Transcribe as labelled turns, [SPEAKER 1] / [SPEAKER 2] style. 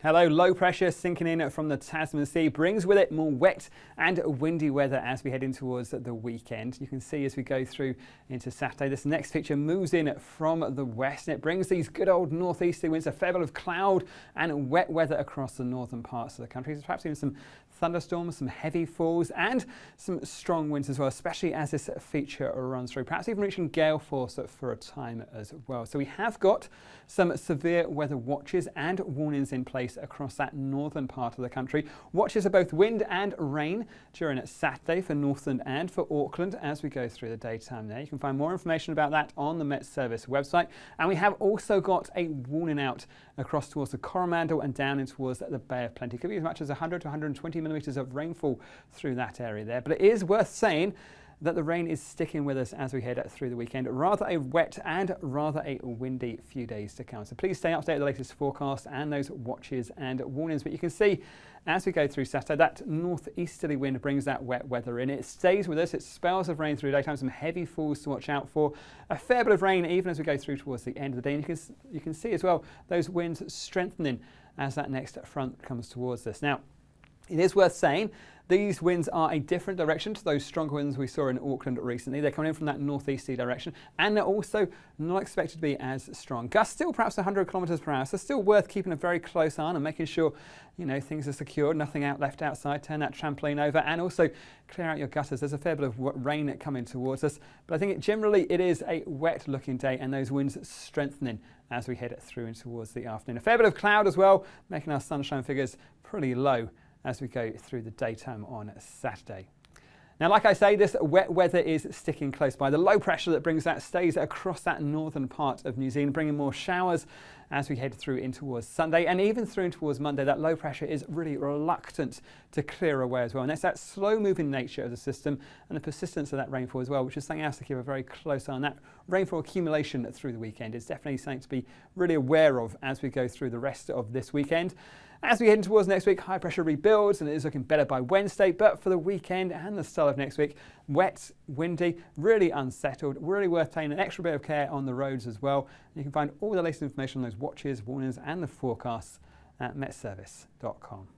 [SPEAKER 1] Hello, low pressure sinking in from the Tasman Sea brings with it more wet and windy weather as we head in towards the weekend. You can see as we go through into Saturday, this next feature moves in from the west and it brings these good old northeasterly winds, a fair bit of cloud and wet weather across the northern parts of the country. There's perhaps even some thunderstorms, some heavy falls and some strong winds as well, especially as this feature runs through, perhaps even reaching gale force for a time as well. So we have got some severe weather watches and warnings in place across that northern part of the country. Watches of both wind and rain during Saturday for Northland and for Auckland as we go through the daytime there. You can find more information about that on the Met Service website. And we have also got a warning out across towards the Coromandel and down in towards the Bay of Plenty. Could be as much as 100 to 120 millimetres of rainfall through that area there. But it is worth saying that the rain is sticking with us as we head through the weekend. Rather a wet and rather a windy few days to come. So please stay up to date with the latest forecast and those watches and warnings. But you can see as we go through Saturday, that northeasterly wind brings that wet weather in. It stays with us. It spells of rain through daytime, some heavy falls to watch out for. A fair bit of rain even as we go through towards the end of the day. And you can see as well those winds strengthening as that next front comes towards us. Now, it is worth saying these winds are a different direction to those stronger winds we saw in Auckland recently. They're coming in from that northeasterly direction and they're also not expected to be as strong. Gusts still perhaps 100 kilometres per hour, so still worth keeping a very close eye on and making sure things are secured, nothing left outside. Turn that trampoline over and also clear out your gutters. There's a fair bit of rain coming towards us, but I think generally it is a wet looking day and those winds strengthening as we head through and towards the afternoon. A fair bit of cloud as well, making our sunshine figures pretty low as we go through the daytime on Saturday. Now, like I say, this wet weather is sticking close by. The low pressure that brings that stays across that northern part of New Zealand, bringing more showers as we head through in towards Sunday and even through in towards Monday. That low pressure is really reluctant to clear away as well. And that's that slow moving nature of the system and the persistence of that rainfall as well, which is something else to keep a very close eye on. That rainfall accumulation through the weekend is definitely something to be really aware of as we go through the rest of this weekend. As we head towards next week, high pressure rebuilds and it is looking better by Wednesday, but for the weekend and the start of next week, wet, windy, really unsettled, really worth taking an extra bit of care on the roads as well. You can find all the latest information on those watches, warnings and the forecasts at metservice.com.